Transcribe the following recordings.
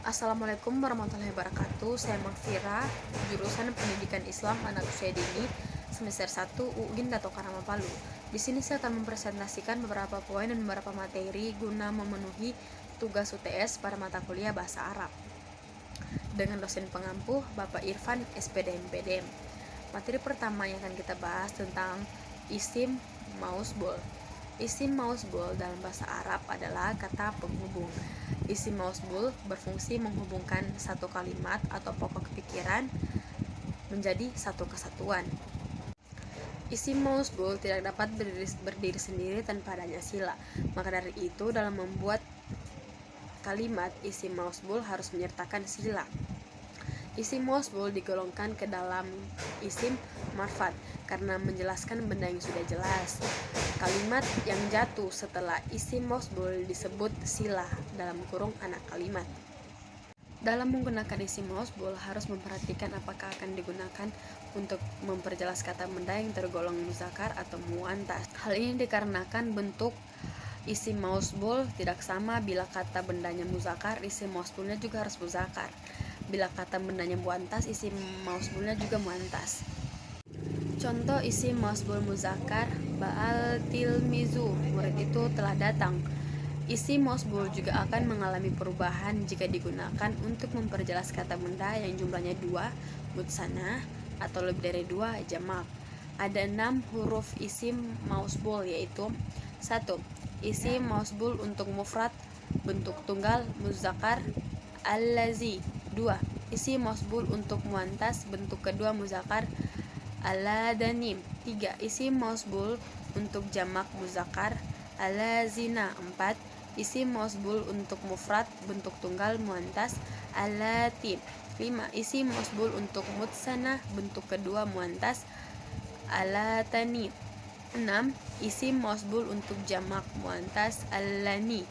Assalamualaikum warahmatullahi wabarakatuh. Saya Magfira, jurusan Pendidikan Islam Anak Usia Dini, semester 1 UIN Dato Karama Palu. Di sini saya akan mempresentasikan beberapa poin dan beberapa materi guna memenuhi tugas UTS pada mata kuliah Bahasa Arab. Dengan dosen pengampu Bapak Irfan SPD MPD. Materi pertama yang akan kita bahas tentang isim mausbul. Isim mausbul dalam bahasa Arab adalah kata penghubung. Isim mausbul berfungsi menghubungkan satu kalimat atau pokok pikiran menjadi satu kesatuan. Isim mausbul tidak dapat berdiri sendiri tanpa adanya sila. Maka dari itu, dalam membuat kalimat isim mausbul harus menyertakan sila. Isim mausbul digolongkan ke dalam isim marfat karena menjelaskan benda yang sudah jelas. Kalimat yang jatuh setelah isim mausbul disebut sila dalam kurung anak kalimat. Dalam menggunakan isim mausbul harus memperhatikan apakah akan digunakan untuk memperjelas kata benda yang tergolong muzakkar atau muannas. Hal ini dikarenakan bentuk isim mausbul tidak sama. Bila kata bendanya muzakkar, isim mausbulnya juga harus muzakkar. Bila kata bendanya muannas, isim mausbulnya juga muannas. Contoh isim mausbul muzakkar, ba'al tilmizu, murid itu telah datang. Isim mausbul juga akan mengalami perubahan jika digunakan untuk memperjelas kata benda yang jumlahnya 2, mutsanah, atau lebih dari 2, jamak. Ada 6 huruf isim mausbul, yaitu 1. Isim mausbul untuk mufrad bentuk tunggal muzakkar allazi. 2. Isim mausbul untuk muannas bentuk kedua muzakkar alladani. 3. Isim mausbul untuk jamak muzakkar allazina. 4. Isim mausbul untuk mufrad bentuk tunggal muannas allati. 5. Isim mausbul untuk mutsanah bentuk kedua muannas allatani. 6. Isim mausbul untuk jamak muannas allani.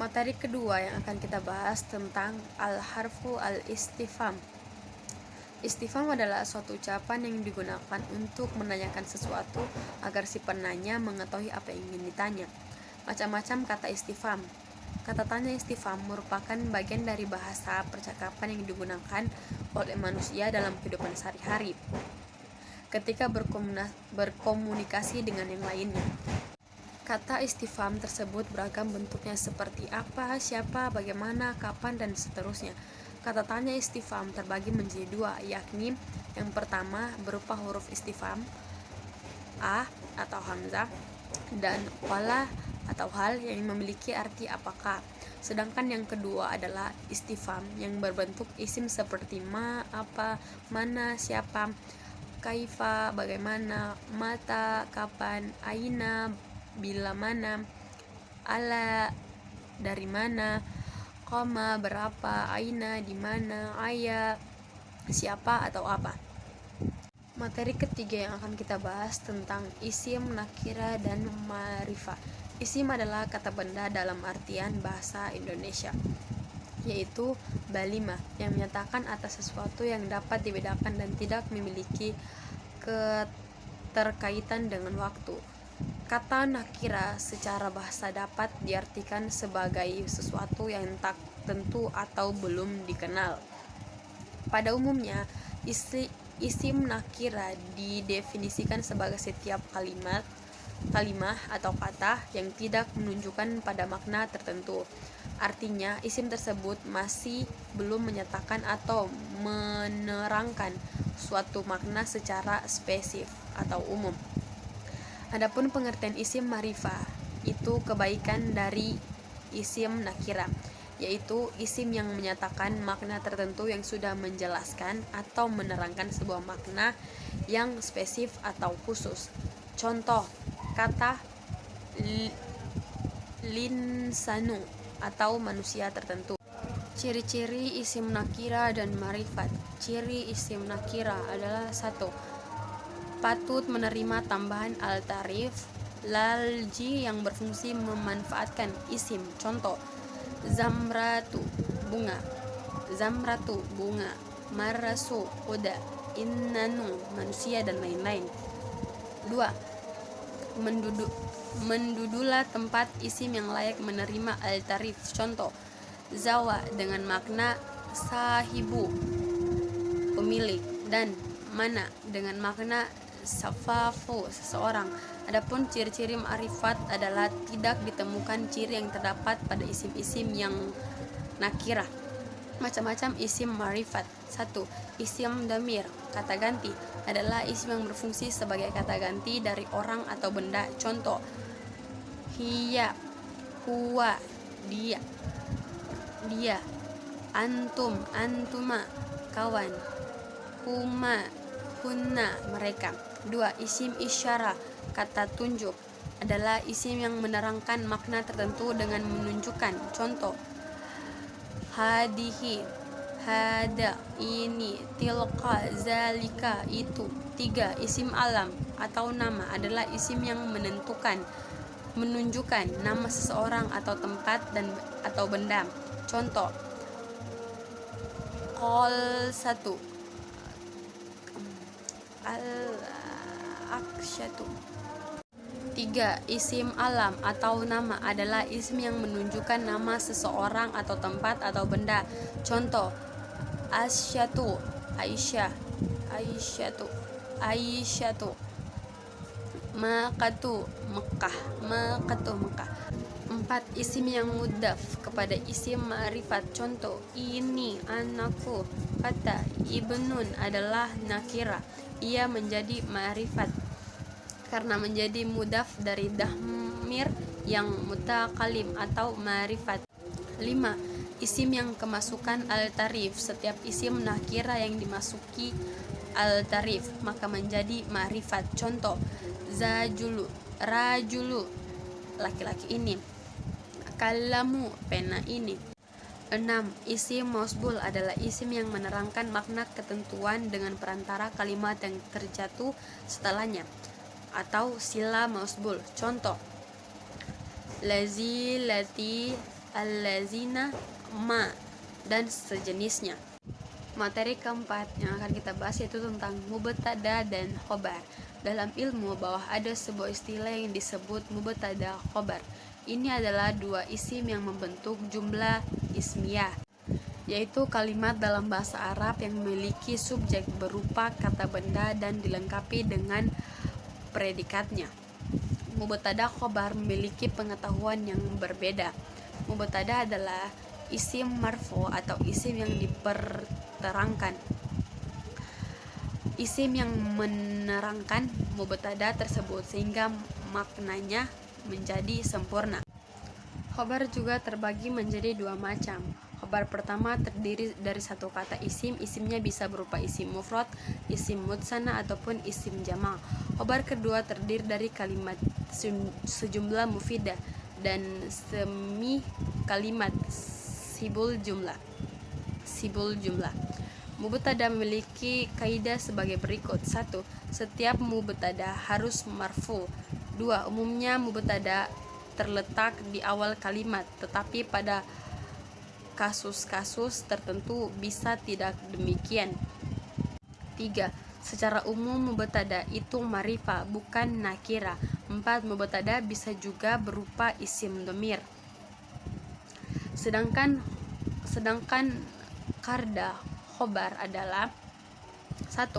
Materi kedua yang akan kita bahas tentang al-harfu al-istifham. Istifham adalah suatu ucapan yang digunakan untuk menanyakan sesuatu agar si penanya mengetahui apa yang ingin ditanya. Macam-macam kata istifham. Kata tanya istifham merupakan bagian dari bahasa percakapan yang digunakan oleh manusia dalam kehidupan sehari-hari ketika berkomunikasi dengan yang lainnya. Kata istifham tersebut beragam bentuknya seperti apa, siapa, bagaimana, kapan, dan seterusnya. Kata tanya istifham terbagi menjadi 2, yakni yang pertama berupa huruf istifham a atau hamzah dan wala atau hal yang memiliki arti apakah. Sedangkan yang kedua adalah istifham yang berbentuk isim seperti ma, apa, mana, siapa, kaifa, bagaimana, mata, kapan, aina, bila mana, ala, dari mana, koma, berapa, aina, di mana, aya, siapa atau apa. Materi ketiga yang akan kita bahas tentang isim, nakira, dan ma'rifah. Isim adalah kata benda dalam artian bahasa Indonesia, yaitu balima, yang menyatakan atas sesuatu yang dapat dibedakan dan tidak memiliki keterkaitan dengan waktu. Kata nakira secara bahasa dapat diartikan sebagai sesuatu yang tak tentu atau belum dikenal. Pada umumnya, isim nakira didefinisikan sebagai setiap kalimah atau kata yang tidak menunjukkan pada makna tertentu. Artinya, isim tersebut masih belum menyatakan atau menerangkan suatu makna secara spesifik atau umum. Adapun pengertian isim ma'rifah itu kebaikan dari isim nakira, yaitu isim yang menyatakan makna tertentu yang sudah menjelaskan atau menerangkan sebuah makna yang spesifik atau khusus. Contoh kata linsanu atau manusia tertentu. Ciri-ciri isim nakira dan ma'rifat. Ciri isim nakira adalah 1. Patut menerima tambahan al-tarif lalji yang berfungsi memanfaatkan isim. Contoh zamratu, bunga, zamratu, bunga, marasu, kuda, innanu, manusia, dan lain-lain. 2. Mendudulah tempat isim yang layak menerima al-tarif. Contoh zawa dengan makna sahibu, pemilik, dan mana dengan makna safafu, seseorang. Adapun ciri-ciri ma'rifat adalah tidak ditemukan ciri yang terdapat pada isim-isim yang nakirah. Macam-macam isim ma'rifat. 1. Isim damir, kata ganti, adalah isim yang berfungsi sebagai kata ganti dari orang atau benda. Contoh: hiya, huwa, dia, antum, antuma, kawan, huma, hunna, mereka. 2. Isim isyarah, kata tunjuk, adalah isim yang menerangkan makna tertentu dengan menunjukkan. Contoh: hadihi, hada, ini, tilka, zalika, itu. 3. Isim alam atau nama adalah isim yang menunjukkan nama seseorang atau tempat atau benda. Contoh: qol 1, al aksyatu. 3. Isim alam atau nama adalah isim yang menunjukkan nama seseorang atau tempat atau benda. Contoh: asyatu, aisyah, aisyatu, aisyatu, maqatu, Mekah, maqatu, Mekah. 4. Isim yang mudhaf kepada isim ma'rifat. Contoh: ini, anakku. Kata ibnun adalah nakira, ia menjadi ma'rifat karena menjadi mudhaf dari dhamir yang mutakalim atau ma'rifat. 5. Isim yang kemasukan al-tarif. Setiap isim nakira yang dimasuki al-tarif maka menjadi ma'rifat. Contoh: zajulu, rajulu, laki-laki ini, kalamu, pena ini. 6. Isim mausbul adalah isim yang menerangkan makna ketentuan dengan perantara kalimat yang terjatuh setelahnya atau sila mausbul. Contoh: lazi, lati, allazina, ma, dan sejenisnya. Materi keempat yang akan kita bahas yaitu tentang mubtada dan khobar. Dalam ilmu bawah ada sebuah istilah yang disebut mubtada khobar. Ini adalah dua isim yang membentuk jumlah ismiyah, yaitu kalimat dalam bahasa Arab yang memiliki subjek berupa kata benda dan dilengkapi dengan predikatnya. Mubtada khobar memiliki pengetahuan yang berbeda. Mubtada adalah isim marfu atau isim yang diperterangkan. Isim yang menerangkan mubtada tersebut sehingga maknanya menjadi sempurna. Khobar juga terbagi menjadi dua macam. Khobar pertama terdiri dari satu kata isim. Isimnya bisa berupa isim mufrad, isim mutsanna ataupun isim jama'. Khobar kedua terdiri dari kalimat sejumlah mufidah dan semi kalimat sibul jumlah. Mubtada memiliki kaidah sebagai berikut. 1. Setiap mubtada harus marfu. 2. Umumnya mubtada terletak di awal kalimat, tetapi pada kasus-kasus tertentu bisa tidak demikian. 3. Secara umum mubtada itu ma'rifah bukan nakira. 4. Mubtada bisa juga berupa isim dhamir. Sedangkan karda khobar adalah: 1.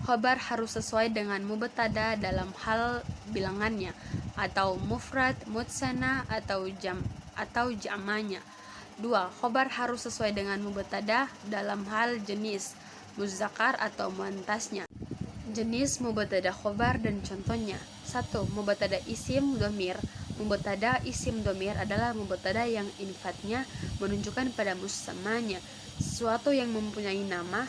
Khobar harus sesuai dengan mubtada dalam hal bilangannya atau mufrad, mutsanna atau jamanya. 2. Khobar harus sesuai dengan mubtada dalam hal jenis muzakkar atau muanntsnya. Jenis mubtada khobar dan contohnya: 1. Mubtada isim dhamir. Mubtada isim dhamir adalah mubtada yang infatnya menunjukkan pada musammanya, sesuatu yang mempunyai nama.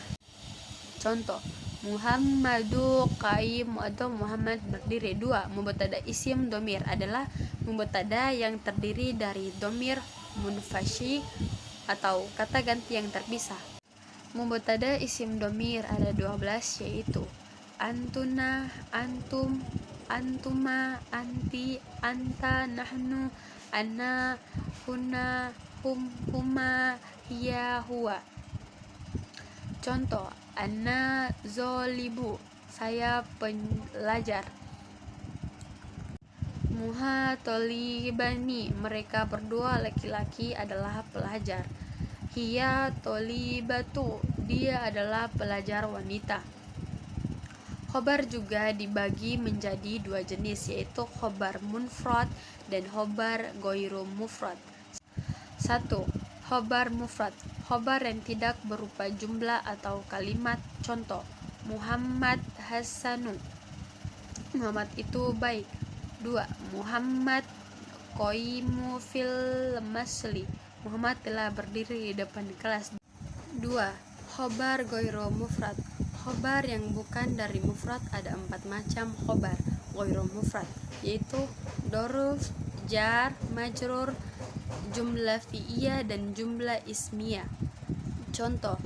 Contoh: Muhammadu qaim atau Muhammad berdiri. 2. Mubtada isim dhamir adalah mubtada yang terdiri dari dhamir munfashi atau kata ganti yang terpisah. Mubtada isim dhamir ada 12, yaitu antuna, antum, antuma, anti, anta, nahnu, ana, huna, hum, huma, hiya, huwa. Contoh: ana zolibu, saya pelajar. Muha tolibani, mereka berdua laki-laki adalah pelajar. Hiya tolibatu, dia adalah pelajar wanita. Khobar juga dibagi menjadi dua jenis, yaitu khobar munfrad dan khobar goiru mufrad. 1. Khobar mufrad, khobar yang tidak berupa jumlah atau kalimat. Contoh, Muhammad Hasanu, Muhammad itu baik. 2. Muhammad Qoimu fil masli, Muhammad telah berdiri di depan kelas. 2. Khobar goiru mufrad, khobar yang bukan dari mufrad. Ada 4 macam khobar goiru mufrad, yaitu doruf, jar, majrur, jumlah fi'iyah dan jumlah ismiyah. Contoh,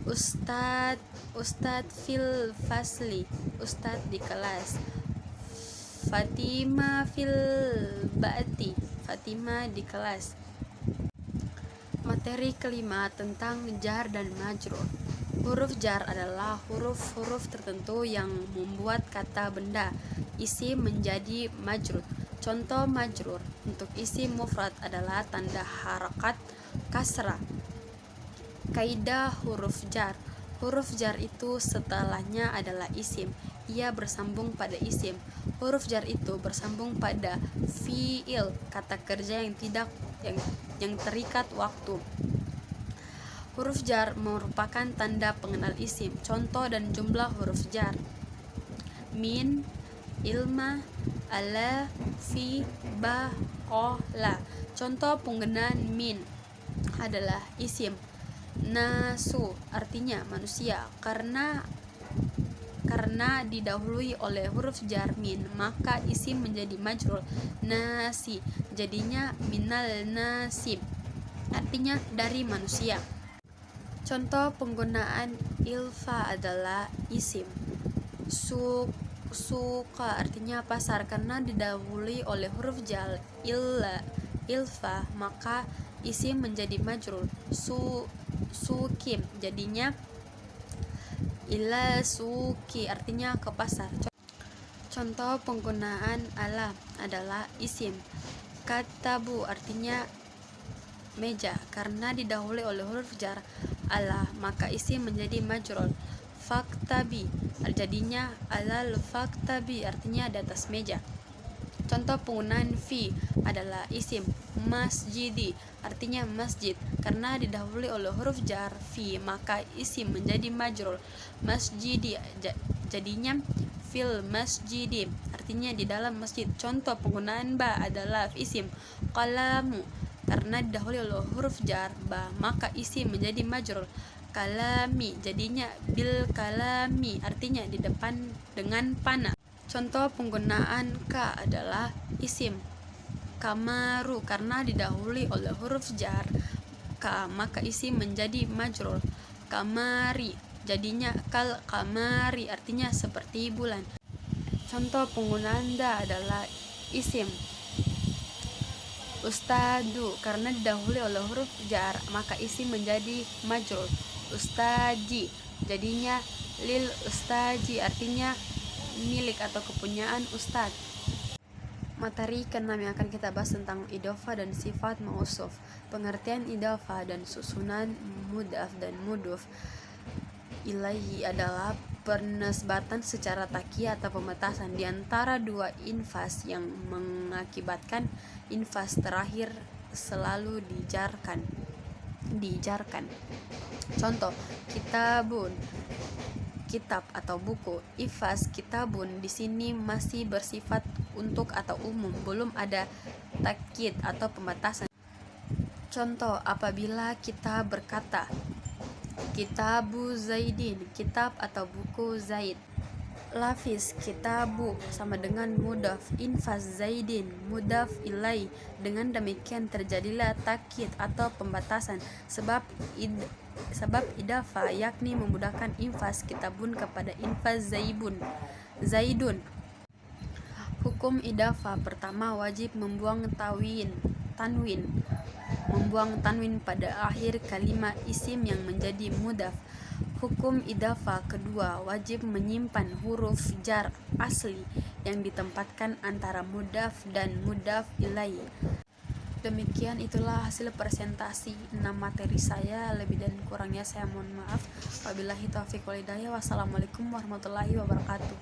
Ustad fil fasli, Ustad di kelas. Fatima fil ba'ti, Fatima di kelas. Materi kelima tentang jar dan majrur. Huruf jar adalah huruf-huruf tertentu yang membuat kata benda isim menjadi majrur. Contoh majrur untuk isim mufrad adalah tanda harakat kasrah. Kaidah huruf jar. Huruf jar itu setelahnya adalah isim. Ia bersambung pada isim. Huruf jar itu bersambung pada fi'il, kata kerja yang terikat waktu. Huruf jar merupakan tanda pengenal isim. Contoh dan jumlah huruf jar: min, ilma, ala, fi, ba, la. Contoh penggunaan min adalah isim. Nasu artinya manusia. Karena didahului oleh huruf jar min, maka isim menjadi majrur. Nasi jadinya minal nasib, artinya dari manusia. Contoh penggunaan ilfa adalah isim. Suka artinya pasar. Karena didahului oleh huruf jar ilfa, maka isim menjadi majrur. Sukim jadinya ila suki, artinya ke pasar. Contoh penggunaan ala adalah isim. Katabu artinya meja. Karena didahului oleh huruf jar ala, maka isim menjadi majrur. Faktabi jadinya alal faktabi, artinya di atas meja. Contoh penggunaan fi adalah isim. Masjidi artinya masjid. Karena didahului oleh huruf jar fi, maka isim menjadi majrur. Masjidi jadinya fil masjidi, artinya di dalam masjid. Contoh penggunaan ba adalah isim. Qalamu, karena didahului oleh huruf jar ba, maka isim menjadi majrur. Kalami jadinya bil kalami, artinya di depan dengan panah. Contoh penggunaan ka adalah isim. Kamaru, karena didahului oleh huruf jar ka, maka isim menjadi majrur. Kamari jadinya kal kamari, artinya seperti bulan. Contoh penggunaan da adalah isim. Ustadu, karena didahului oleh huruf jar, maka isim menjadi majrur. Ustaji jadinya lil ustaji, artinya milik atau kepunyaan ustad. Materi ke-6 yang akan kita bahas tentang idhofah dan sifat mausuf. Pengertian idhofah dan susunan mudaf dan muduf ilaihi adalah penisbatan secara takia atau pemetasan di antara dua infas yang mengakibatkan infas terakhir selalu dijarkan. Contoh, kitabun, kitab atau buku. Ifas kitabun di sini masih bersifat untuk atau umum, belum ada takkid atau pembatasan. Contoh, apabila kita berkata kitabu Zaidin, kitab atau buku Zaid. Lafis kitabu sama dengan mudaf, infas Zaidin mudaf ilai. Dengan demikian terjadilah takkid atau pembatasan sebab idhafah, yakni memudahkan infas kitabun kepada infas Zaidun. Hukum idhafah: pertama, wajib membuang tanwin pada akhir kalimat isim yang menjadi mudaf. Hukum idhafah kedua, wajib menyimpan huruf jar asli yang ditempatkan antara mudaf dan mudaf ilaih. Demikian itulah hasil presentasi 6 materi saya. Lebih dan kurangnya saya mohon maaf. Wabillahi taufiq wal hidayah. Wassalamualaikum warahmatullahi wabarakatuh.